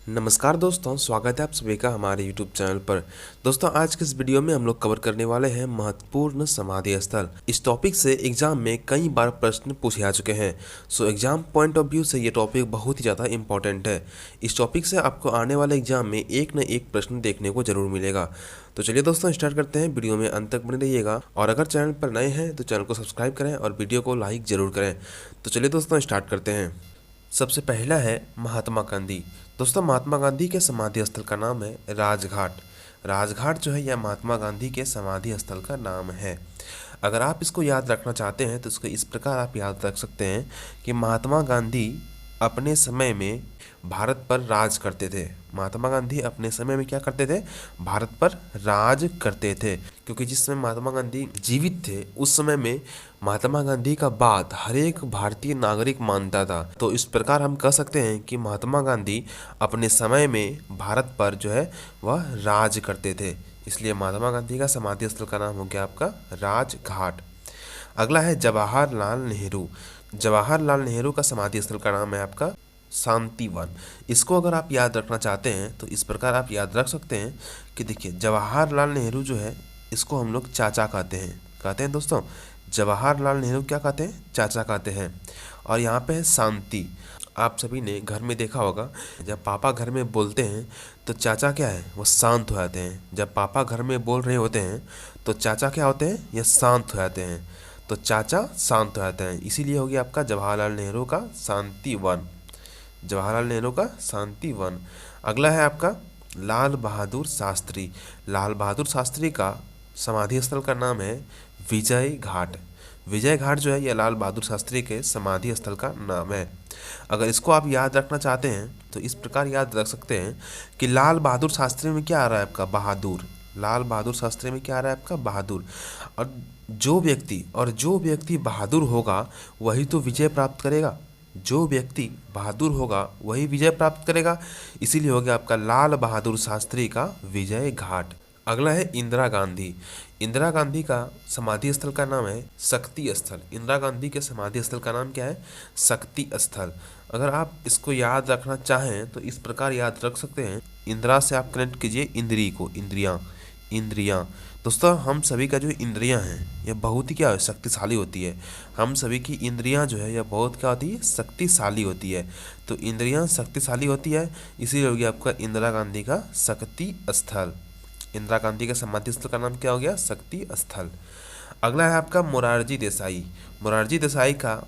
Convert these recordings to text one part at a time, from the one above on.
नमस्कार दोस्तों, स्वागत है आप सभी का हमारे YouTube चैनल पर। दोस्तों, आज के इस वीडियो में हम लोग कवर करने वाले हैं महत्वपूर्ण समाधि स्थल। इस टॉपिक से एग्जाम में कई बार प्रश्न पूछे जा चुके हैं। एग्जाम पॉइंट ऑफ व्यू से ये टॉपिक बहुत ही ज़्यादा इंपॉर्टेंट है। इस टॉपिक से आपको आने वाले एग्जाम में एक न एक प्रश्न देखने को जरूर मिलेगा। तो चलिए दोस्तों, स्टार्ट करते हैं। वीडियो में अंत तक बने रहिएगा और अगर चैनल पर नए हैं तो चैनल को सब्सक्राइब करें और वीडियो को लाइक जरूर करें। तो चलिए दोस्तों, स्टार्ट करते हैं। सबसे पहला है महात्मा गांधी। दोस्तों, महात्मा गांधी के समाधि स्थल का नाम है राजघाट। राजघाट जो है यह महात्मा गांधी के समाधि स्थल का नाम है। अगर आप इसको याद रखना चाहते हैं तो इसको इस प्रकार आप याद रख सकते हैं कि महात्मा गांधी अपने समय में भारत पर राज करते थे। महात्मा गांधी अपने समय में क्या करते थे? भारत पर राज करते थे। क्योंकि जिस समय महात्मा गांधी जीवित थे उस समय में महात्मा गांधी का बात हर एक भारतीय नागरिक मानता था। तो इस प्रकार हम कह सकते हैं कि महात्मा गांधी अपने समय में भारत पर जो है वह राज करते थे। इसलिए महात्मा गांधी का समाधि स्थल का नाम हो गया आपका राजघाट। अगला है जवाहरलाल नेहरू। जवाहरलाल नेहरू का समाधि स्थल का नाम है आपका शांतिवन। इसको अगर आप याद रखना चाहते हैं तो इस प्रकार आप याद रख सकते हैं कि देखिए, जवाहरलाल नेहरू जो है इसको हम लोग चाचा कहते हैं दोस्तों। जवाहरलाल नेहरू क्या कहते हैं? चाचा कहते हैं। और यहाँ पे है शांति। आप सभी ने घर में देखा होगा, जब पापा घर में बोलते हैं तो चाचा क्या है? वो शांत हो जाते हैं। जब पापा घर में बोल रहे होते हैं तो चाचा क्या होते हैं? ये शांत हो जाते हैं। तो चाचा शांत हो जाते हैं, इसीलिए हो गया आपका जवाहरलाल नेहरू का शांतिवन। जवाहरलाल नेहरू का शांतिवन। अगला है आपका लाल बहादुर शास्त्री। लाल बहादुर शास्त्री का समाधि स्थल का नाम है विजय घाट। विजय घाट जो है यह लाल बहादुर शास्त्री के समाधि स्थल का नाम है। अगर इसको आप याद रखना चाहते हैं तो इस प्रकार याद रख सकते हैं कि लाल बहादुर शास्त्री में क्या आ रहा है आपका? बहादुर। लाल बहादुर शास्त्री में क्या आ रहा है आपका? बहादुर। और जो व्यक्ति बहादुर होगा वही तो विजय प्राप्त करेगा। जो व्यक्ति बहादुर होगा वही विजय प्राप्त करेगा। इसीलिए हो गया आपका लाल बहादुर शास्त्री का विजय घाट। अगला है इंदिरा गांधी। इंदिरा गांधी का समाधि स्थल का नाम है शक्ति स्थल। इंदिरा गांधी के समाधि स्थल का नाम क्या है? शक्ति स्थल। अगर आप इसको याद रखना चाहें तो इस प्रकार याद रख सकते हैं। इंदिरा से आप कनेक्ट कीजिए इंद्री को, इंद्रियां। दोस्तों, हम सभी का जो इंद्रियां हैं यह बहुत ही क्या है? शक्तिशाली होती है। हम सभी की इंद्रियां जो है यह बहुत क्या होती है? शक्तिशाली होती है। तो इंद्रियां शक्तिशाली होती है, इसीलिए हो गया आपका इंदिरा गांधी का शक्ति स्थल। इंदिरा गांधी का समाधि स्थल का नाम क्या हो गया? शक्ति स्थल। अगला है आपका मोरारजी देसाई। मोरारजी देसाई का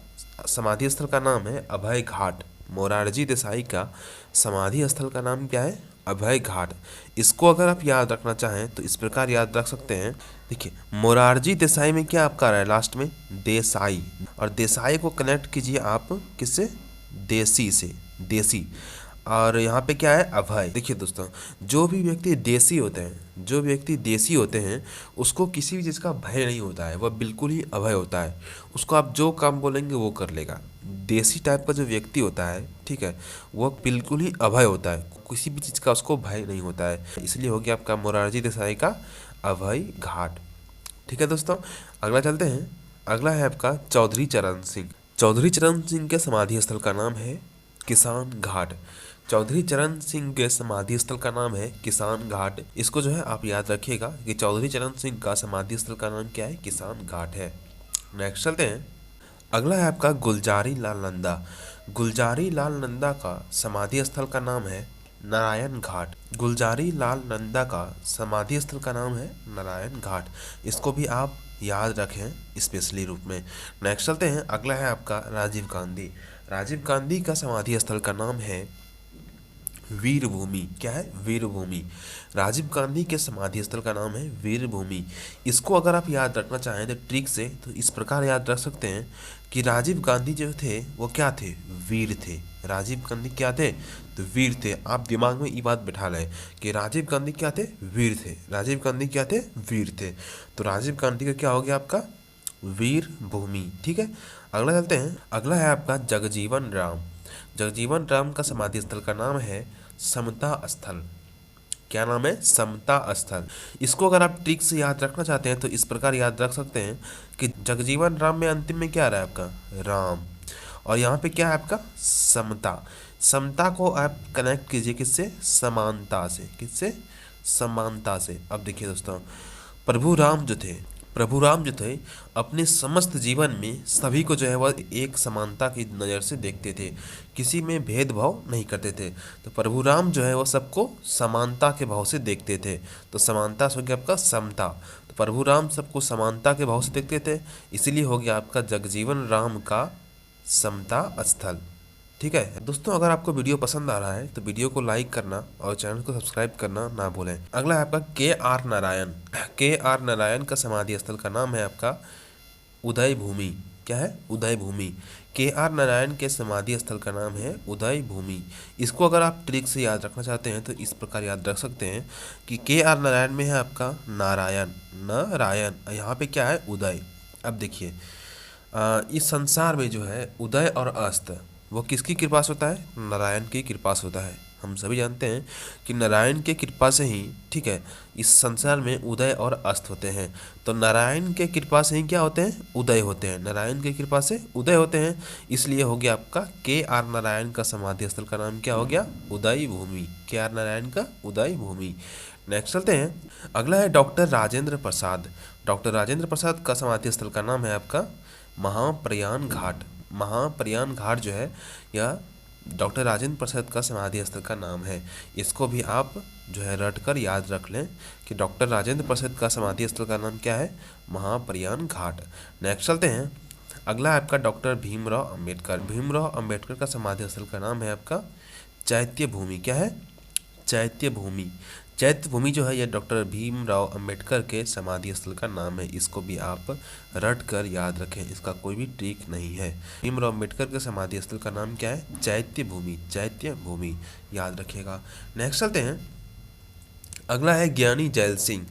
समाधि स्थल का नाम है अभय घाट। मोरारजी देसाई का समाधि स्थल का नाम क्या है? अभय घाट। इसको अगर आप याद रखना चाहें तो इस प्रकार याद रख सकते हैं। देखिए, मोरारजी देसाई में क्या आपका आ रहा है? लास्ट में देसाई। और देसाई को कनेक्ट कीजिए आप किससे? देसी से, देसी। और यहाँ पे क्या है? अभय। देखिए दोस्तों, जो व्यक्ति देसी होते हैं उसको किसी भी चीज़ का भय नहीं होता है, वह बिल्कुल ही अभय होता है। उसको आप जो काम बोलेंगे वो कर लेगा। देसी टाइप का जो व्यक्ति होता है, ठीक है, वह बिल्कुल ही अभय होता है, किसी भी चीज़ का उसको भय नहीं होता है। इसलिए हो गया आपका मोरारजी देसाई का अभय घाट। ठीक है दोस्तों, अगला चलते हैं। अगला है आपका चौधरी चरण सिंह। चौधरी चरण सिंह के समाधि स्थल का नाम है किसान घाट। चौधरी चरण सिंह के समाधि स्थल का नाम है किसान घाट। इसको जो है आप याद रखिएगा कि चौधरी चरण सिंह का समाधि स्थल का नाम क्या है? किसान घाट है। नेक्स्ट चलते हैं। अगला है आपका गुलजारी लाल नंदा। गुलजारी लाल नंदा का समाधि स्थल का नाम है नारायण घाट। गुलजारी लाल नंदा का समाधि स्थल का नाम है नारायण घाट। इसको भी आप याद रखें स्पेशली रूप में। नेक्स्ट चलते हैं। अगला है आपका राजीव गांधी। राजीव गांधी का समाधि स्थल का नाम है वीरभूमि। क्या है? वीरभूमि। राजीव गांधी के समाधि स्थल का नाम है वीरभूमि। इसको अगर आप याद रखना चाहें तो ट्रिक से तो इस प्रकार याद रख सकते हैं कि राजीव गांधी जो थे वो क्या थे? वीर थे। राजीव गांधी क्या थे? तो वीर थे। आप दिमाग में ये बात बैठा लें कि राजीव गांधी क्या थे? वीर थे। राजीव गांधी क्या थे? वीर थे। तो राजीव गांधी का क्या हो गया आपका? वीर भूमि। ठीक है, अगला चलते हैं। अगला है आपका जगजीवन राम। जगजीवन राम का समाधि स्थल का नाम है समता स्थल। क्या नाम है? समता स्थल। इसको अगर आप ट्रिक से याद रखना चाहते हैं तो इस प्रकार याद रख सकते हैं कि जगजीवन राम में अंतिम में क्या आ रहा है आपका? राम। और यहाँ पे क्या है आपका? समता। समता को आप कनेक्ट कीजिए किससे, समानता से, किससे, समानता से। अब देखिए दोस्तों, प्रभु राम जो थे, प्रभु राम जो थे अपने समस्त जीवन में सभी को जो है वह एक समानता की नज़र से देखते थे, किसी में भेदभाव नहीं करते थे। तो प्रभु राम जो है वह सबको समानता के भाव से देखते थे। तो समानता से हो गया आपका समता। तो प्रभु राम सबको समानता के भाव से देखते थे, इसीलिए हो गया आपका जगजीवन राम का समता स्थल। ठीक है दोस्तों, अगर आपको वीडियो पसंद आ रहा है तो वीडियो को लाइक करना और चैनल को सब्सक्राइब करना ना भूलें। अगला है आपका के.आर. नारायण। के.आर. नारायण का समाधि स्थल का नाम है आपका उदय भूमि। क्या है, उदय भूमि। के.आर. नारायण के समाधि स्थल का नाम है उदय भूमि। इसको अगर आप ट्रिक से याद रखना चाहते हैं तो इस प्रकार याद रख सकते हैं कि के.आर. नारायण में है आपका नारायण, नारायण, यहाँ पे क्या है, उदय। अब देखिए इस संसार में जो है उदय और अस्त वो किसकी कृपा से होता है, नारायण की कृपा से होता है। हम सभी जानते हैं कि नारायण के कृपा से ही, ठीक है, इस संसार में उदय और अस्त होते हैं। तो नारायण के कृपा से ही क्या होते हैं, उदय होते हैं, नारायण की कृपा से उदय होते हैं। इसलिए हो गया आपका के.आर. नारायण का समाधि स्थल का नाम क्या हो गया, उदय भूमि। के.आर. नारायण का उदय भूमि। नेक्स्ट चलते हैं, अगला है डॉक्टर राजेंद्र प्रसाद। डॉक्टर राजेंद्र प्रसाद का समाधि स्थल का नाम है आपका महाप्रयाण घाट। महाप्रयाण घाट जो है यह डॉक्टर राजेंद्र प्रसाद का समाधि स्थल का नाम है। इसको भी आप जो है रट कर याद रख लें कि डॉक्टर राजेंद्र प्रसाद का समाधि स्थल का नाम क्या है, महाप्रयाण घाट। नेक्स्ट चलते हैं, अगला है आपका डॉक्टर भीमराव अंबेडकर। भीमराव अंबेडकर का समाधि स्थल का नाम है आपका चैत्य भूमि। क्या है, चैत्य भूमि। चैत्य भूमि जो है यह डॉक्टर भीमराव अंबेडकर के समाधि स्थल का नाम है। इसको भी आप रट कर याद रखें, इसका कोई भी ट्रिक नहीं है। भीमराव अंबेडकर के समाधि स्थल का नाम क्या है, चैत्य भूमि, चैत्य भूमि, याद रखिएगा। नेक्स्ट चलते हैं, अगला है ज्ञानी जैल सिंह।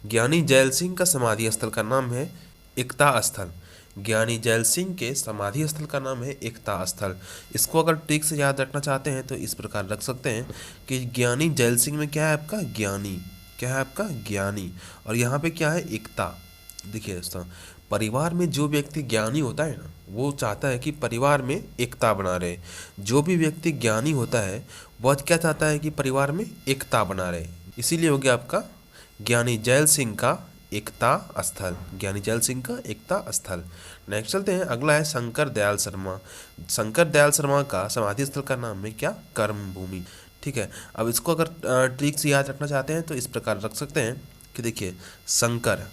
ज्ञानी जैल सिंह का समाधि स्थल का नाम है एकता स्थल। ज्ञानी जैल सिंह के समाधि स्थल का नाम है एकता स्थल। इसको अगर ट्रिक से याद रखना चाहते हैं तो इस प्रकार रख सकते हैं कि ज्ञानी जैल सिंह में क्या है आपका, ज्ञानी। क्या है आपका, ज्ञानी, और यहाँ पे क्या है, एकता। देखिए दोस्तों, परिवार में जो व्यक्ति ज्ञानी होता है ना, वो चाहता है कि परिवार में एकता बना रहे। जो भी व्यक्ति ज्ञानी होता है वह क्या चाहता है कि परिवार में एकता बना रहे। इसीलिए हो गया आपका ज्ञानी जैल सिंह का एकता स्थल। ज्ञानी जैल सिंह का एकता स्थल। नेक्स्ट चलते हैं, अगला है शंकर दयाल शर्मा। शंकर दयाल शर्मा का समाधि स्थल का नाम है क्या, कर्म भूमि। ठीक है, अब इसको अगर ट्रिक से याद रखना चाहते हैं तो इस प्रकार रख सकते हैं कि देखिए शंकर,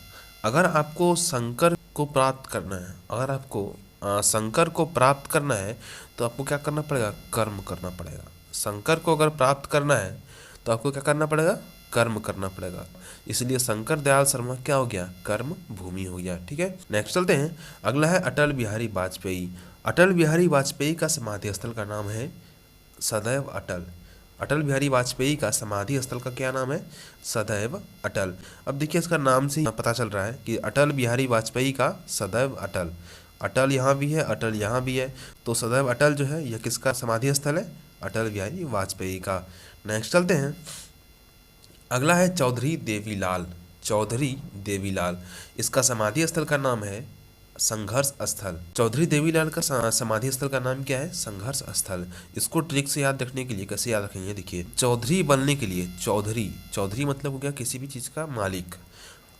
अगर आपको शंकर को प्राप्त करना है, अगर आपको शंकर को प्राप्त करना है तो आपको क्या करना पड़ेगा, कर्म करना पड़ेगा। शंकर को अगर प्राप्त करना है तो आपको क्या करना पड़ेगा, कर्म करना पड़ेगा। इसलिए शंकर दयाल शर्मा क्या हो गया, कर्म भूमि हो गया। ठीक है, नेक्स्ट चलते हैं, अगला है अटल बिहारी वाजपेयी। अटल बिहारी वाजपेयी का समाधि स्थल का नाम है सदैव अटल। अटल बिहारी वाजपेयी का समाधि स्थल का क्या नाम है, सदैव अटल। अब देखिए इसका नाम से पता चल रहा है कि अटल बिहारी वाजपेयी का सदैव अटल। अटल यहाँ भी है, अटल यहाँ भी है, तो सदैव अटल जो है यह किसका समाधि स्थल है, अटल बिहारी वाजपेयी का। नेक्स्ट चलते हैं, अगला है चौधरी देवीलाल। चौधरी देवीलाल, इसका समाधि स्थल का नाम है संघर्ष स्थल। चौधरी देवीलाल का समाधि स्थल का नाम क्या है, संघर्ष स्थल। इसको ट्रिक से याद रखने के लिए कैसे याद रखेंगे, देखिए चौधरी बनने के लिए, चौधरी, चौधरी मतलब हो गया किसी भी चीज़ का मालिक।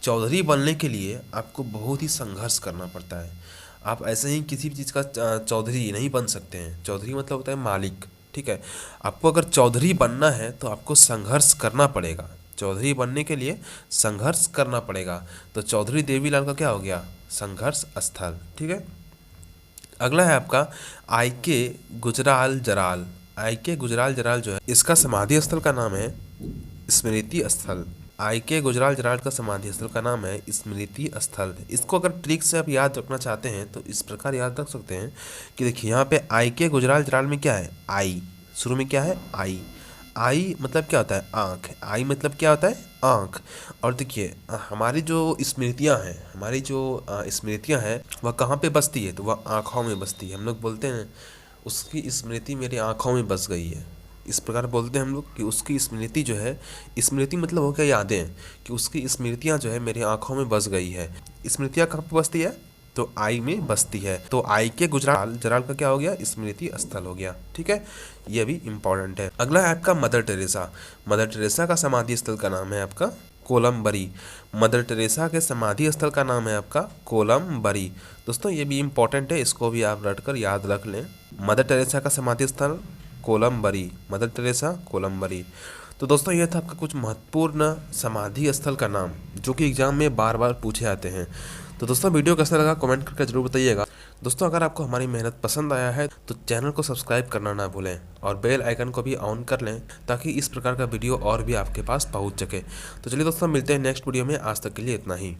चौधरी बनने के लिए आपको बहुत ही संघर्ष करना पड़ता है। आप ऐसे ही किसी भी चीज़ का चौधरी नहीं बन सकते हैं। चौधरी मतलब होता है मालिक। ठीक है, आपको अगर चौधरी बनना है तो आपको संघर्ष करना पड़ेगा। चौधरी बनने के लिए संघर्ष करना पड़ेगा। तो चौधरी देवीलाल का क्या हो गया, संघर्ष स्थल। ठीक है, अगला है आपका आई.के. गुजराल जराल। आई.के. गुजराल जराल जो है इसका समाधि स्थल का नाम है स्मृति स्थल। आई.के. गुजराल जराल का समाधि स्थल का नाम है स्मृति स्थल। इसको अगर ट्रिक से आप याद रखना चाहते हैं तो इस प्रकार याद रख सकते हैं कि देखिए यहाँ पे आई.के. गुजराल जराल में क्या है, आई, शुरू में क्या है, आई। आई मतलब क्या होता है, आँख। आई मतलब क्या होता है, आँख। और देखिए हमारी जो स्मृतियाँ हैं, हमारी जो स्मृतियाँ हैं वह कहाँ पे बसती है, तो वह आँखों में बसती है। हम लोग बोलते हैं उसकी स्मृति मेरी आँखों में बस गई है, इस प्रकार बोलते हैं हम लोग कि उसकी स्मृति जो है, स्मृति मतलब हो क्या, यादें, कि उसकी स्मृतियाँ जो है मेरी आँखों में बस गई है। स्मृतियाँ कहाँ पे बसती है, तो आई में बसती है, तो आई के गुजराल, जराल का क्या हो गया, स्मृति स्थल हो गया। ठीक है, ये भी इंपॉर्टेंट है। अगला है आपका मदर टेरेसा। मदर टेरेसा का समाधि स्थल का नाम है आपका कोलमबरी। मदर टेरेसा के समाधि स्थल का नाम है आपका कोलमबरी। दोस्तों ये भी इंपॉर्टेंट है, इसको भी आप रटकर याद रख लें। मदर टेरेसा का समाधि स्थल कोलमबरी, मदर टेरेसा कोलमबरी। तो दोस्तों ये था आपका कुछ महत्वपूर्ण समाधि स्थल का नाम जो कि एग्जाम में बार बार पूछे जाते हैं। तो दोस्तों वीडियो कैसा लगा कमेंट करके जरूर बताइएगा। दोस्तों अगर आपको हमारी मेहनत पसंद आया है तो चैनल को सब्सक्राइब करना ना भूलें और बेल आइकन को भी ऑन कर लें ताकि इस प्रकार का वीडियो और भी आपके पास पहुंच सके। तो चलिए दोस्तों मिलते हैं नेक्स्ट वीडियो में, आज तक के लिए इतना ही।